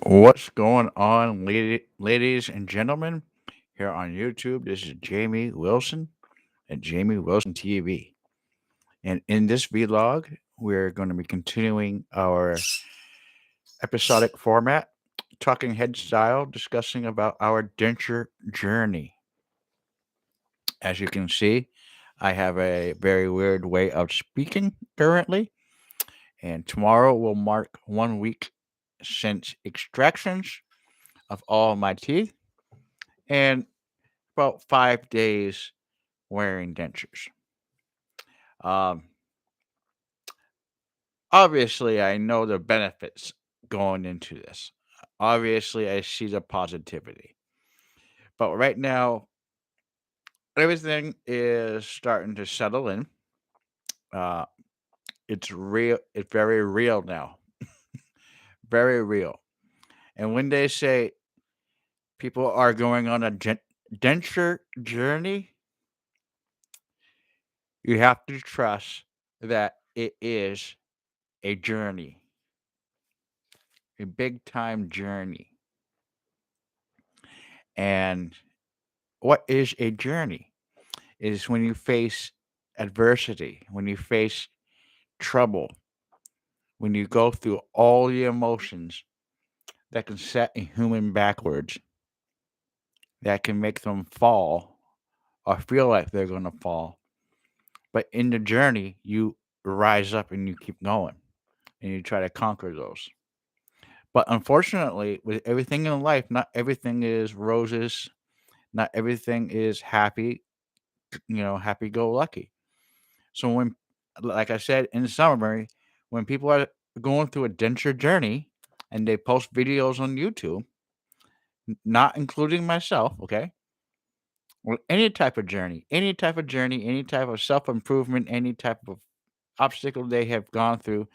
What's going on, ladies and gentlemen, here on YouTube? This is Jamie Wilson at Jamie Wilson TV. And in this vlog, we're going to be continuing our episodic format, talking head style, discussing about our denture journey. As you can see, I have a very weird way of speaking currently, and tomorrow will mark 1 week since extractions of all my teeth. And about 5 days wearing dentures. Um, Obviously, I know the benefits going into this. Obviously, I see the positivity. But right now, everything is starting to settle in. Uh, it's real. It's very real now. Very real. And when they say people are going on a denture journey, you have to trust that it is a journey, a big time journey. And what is a journey? It is when you face adversity, when you face trouble, when you go through all the emotions that can set a human backwards, that can make them fall or feel like they're going to fall. But in the journey, you rise up and you keep going and you try to conquer those. But unfortunately, with everything in life, not everything is roses, not everything is happy, happy go lucky. So when, like I said in summary, when people are going through a denture journey and they post videos on YouTube, not including myself, okay, or any type of self improvement, any type of obstacle they have gone through,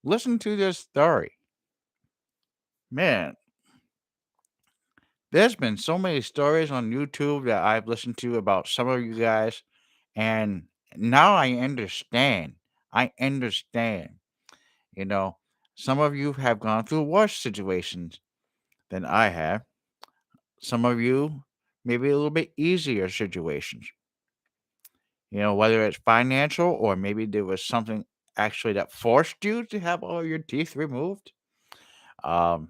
listen to this story. Man, there's been so many stories on YouTube that I've listened to about some of you guys, and now I understand. I understand. You know, some of you have gone through worse situations than I have. Some of you maybe a little bit easier situations. Whether it's financial or maybe there was something actually that forced you to have all your teeth removed. Um,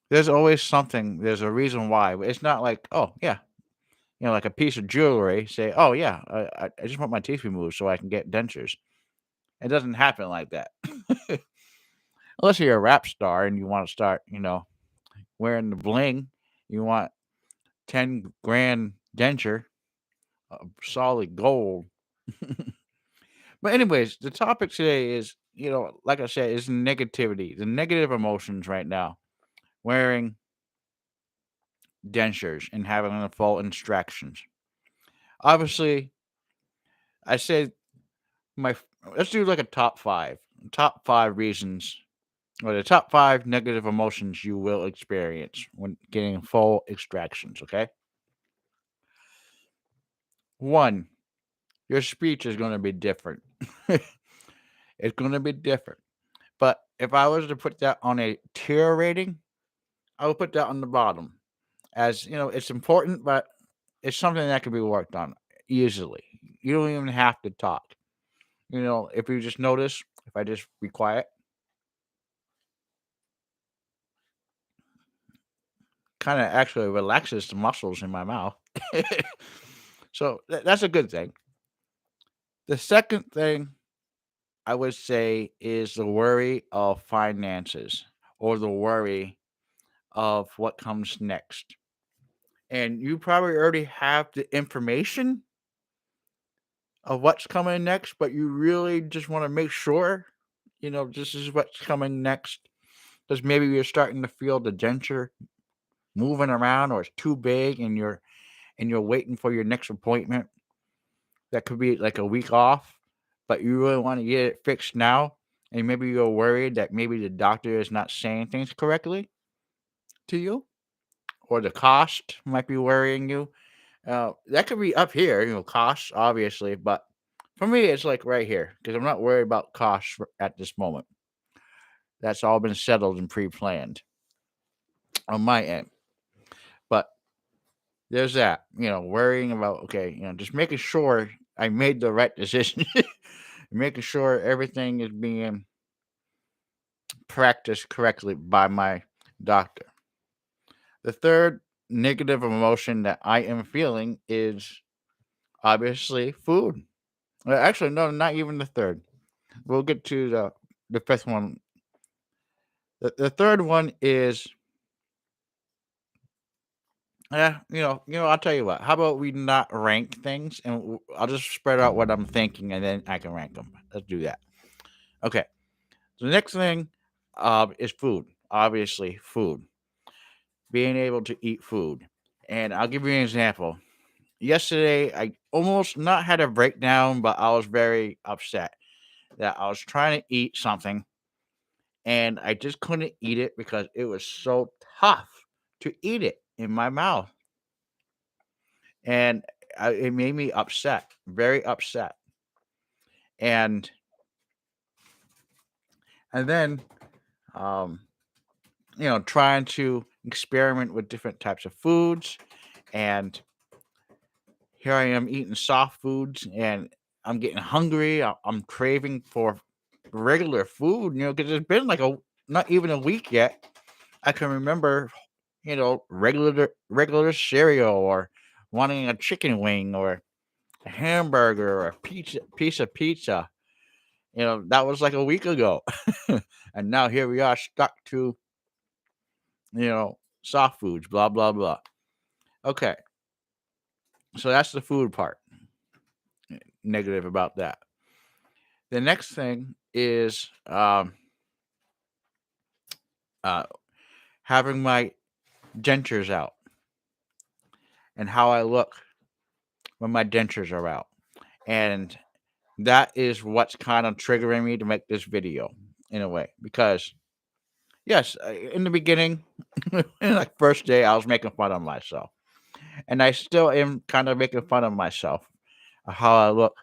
there's always something. There's a reason why. It's not like, oh yeah, like a piece of jewelry. Say, oh yeah, I just want my teeth removed so I can get dentures. It doesn't happen like that. Unless you're a rap star and you want to start, wearing the bling. You want 10 grand denture, solid gold. But anyways, the topic today is, like I said, is negativity, the negative emotions right now. Wearing dentures and having the full instructions. Obviously, I say my let's do like a top five reasons, or the top five negative emotions you will experience when getting full extractions. Okay, one, your speech is going to be different. It's going to be different. But if I was to put that on a tier rating, I would put that on the bottom. As it's important, but it's something that can be worked on easily. You don't even have to talk. If you just notice, if I just be quiet, kind of actually relaxes the muscles in my mouth. So that's a good thing. The second thing I would say is the worry of finances or the worry of what comes next. And you probably already have the information of what's coming next, but you really just want to make sure, this is what's coming next. Because maybe you're starting to feel the denture moving around or it's too big and you're waiting for your next appointment. That could be like a week off, but you really want to get it fixed now. And maybe you're worried that maybe the doctor is not saying things correctly to you, or the cost might be worrying you. That could be up here, costs obviously, but for me, it's like right here because I'm not worried about costs at this moment. That's all been settled and pre-planned on my end. But there's that, worrying about, okay, just making sure I made the right decision, making sure everything is being practiced correctly by my doctor. The third negative emotion that I am feeling is obviously food. Actually, no, not even the third. We'll get to the fifth one. The third one is, I'll tell you what. How about we not rank things, and I'll just spread out what I'm thinking, and then I can rank them. Let's do that. Okay. So the next thing, is food. Obviously, food. Being able to eat food, and I'll give you an example. Yesterday, I almost not had a breakdown, but I was very upset that I was trying to eat something and I just couldn't eat it because it was so tough to eat it in my mouth. And it made me upset, very upset. And then, um, trying to experiment with different types of foods. And here I am eating soft foods and I'm getting hungry. I'm craving for regular food, because it's been like not even a week yet. I can remember, regular cereal or wanting a chicken wing or a hamburger or a piece of pizza. That was like a week ago. And now here we are stuck to, soft foods, blah, blah, blah. Okay. So that's the food part. Negative about that. The next thing is uh, having my dentures out and how I look when my dentures are out. And that is what's kind of triggering me to make this video in a way. Because, yes, in the beginning, in like first day, I was making fun of myself. And I still am kind of making fun of myself, how I look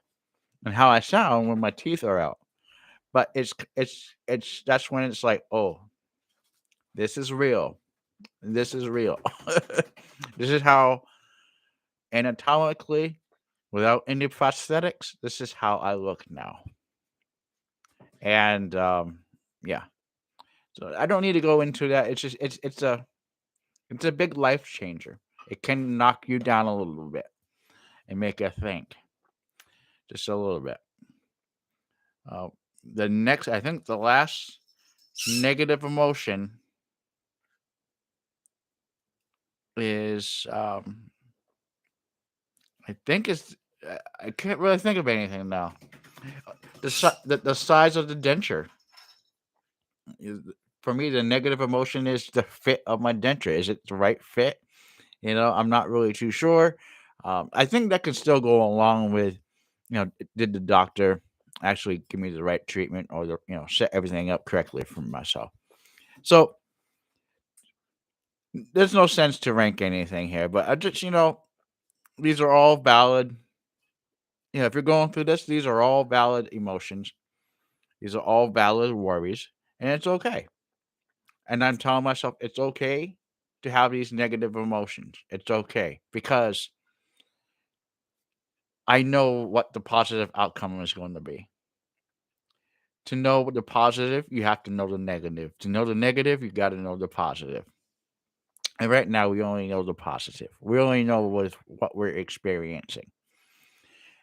and how I sound when my teeth are out. But that's when it's like, oh, this is real. This is real. This is how anatomically, without any prosthetics, this is how I look now. And yeah. So I don't need to go into that. It's just it's a big life changer. It can knock you down a little bit and make you think just a little bit. Uh, the next, I think, the last negative emotion is, I think it's, I can't really think of anything now. The size of the denture. For me, the negative emotion is the fit of my denture. Is it the right fit? I'm not really too sure. I think that can still go along with, did the doctor actually give me the right treatment or set everything up correctly for myself? So there's no sense to rank anything here, but I just, these are all valid. If you're going through this, these are all valid emotions. These are all valid worries, and it's okay. And I'm telling myself it's okay to have these negative emotions. It's okay because I know what the positive outcome is going to be. To know the positive, you have to know the negative. To know the negative, you got to know the positive. And right now, we only know the positive. We only know what we're experiencing.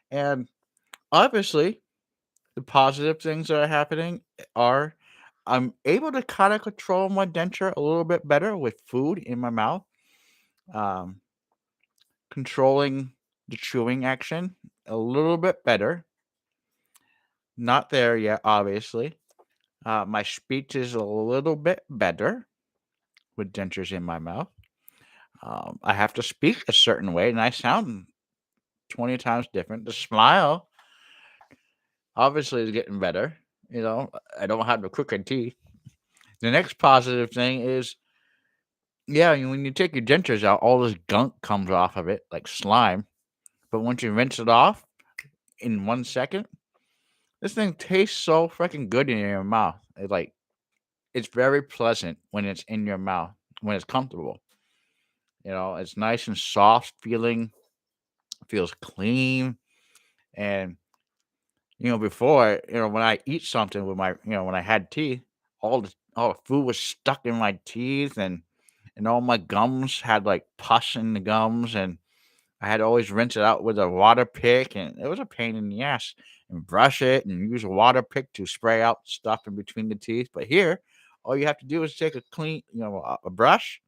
And obviously, the positive things that are happening are I'm able to kind of control my denture a little bit better with food in my mouth. Um, Controlling the chewing action a little bit better. Not there yet, obviously. My speech is a little bit better with dentures in my mouth. I have to speak a certain way, and I sound 20 times different. The smile obviously is getting better. I don't have the crooked teeth. The next positive thing is, yeah, when you take your dentures out, all this gunk comes off of it, like slime. But once you rinse it off in 1 second, this thing tastes so freaking good in your mouth. It's like it's very pleasant when it's in your mouth, when it's comfortable. It's nice and soft feeling, feels clean. And, before, when I eat something with when I had teeth, all the food was stuck in my teeth and all my gums had like pus in the gums. And I had to always rinse it out with a water pick, and it was a pain in the ass. And brush it and use a water pick to spray out stuff in between the teeth. But here, all you have to do is take a clean, a brush,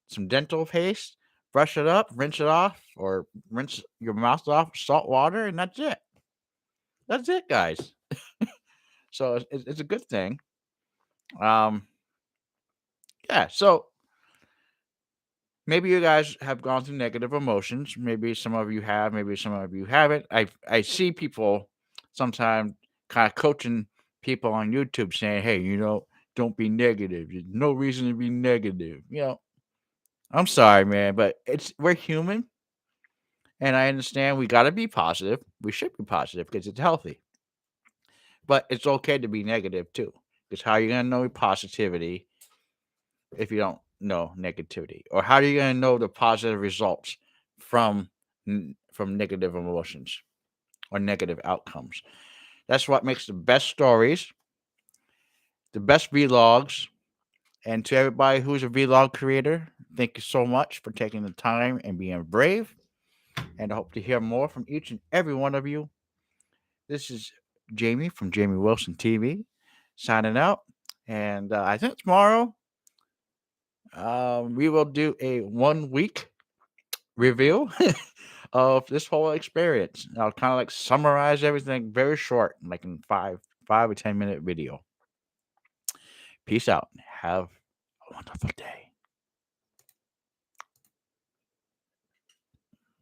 some dental paste, brush it up, rinse it off, or rinse your mouth off with salt water, and that's it. That's it, guys. So it's a good thing. Um, yeah. So maybe you guys have gone through negative emotions. Maybe some of you have. Maybe some of you haven't. I see people sometimes kind of coaching people on YouTube saying, "Hey, don't be negative. There's no reason to be negative." I'm sorry, man, but we're human, and I understand we got to be positive. We should be positive because it's healthy, but it's okay to be negative too. Because how are you gonna know positivity if you don't know negativity? Or how are you going to know the positive results from from negative emotions or negative outcomes? That's what makes the best stories, the best vlogs. And to everybody who's a vlog creator, thank you so much for taking the time and being brave. And I hope to hear more from each and every one of you. This is Jamie from Jamie Wilson TV signing out. And I think tomorrow we will do a 1 week review of this whole experience. I'll kind of like summarize everything very short, like in five or 10 minute video. Peace out. Have a wonderful day.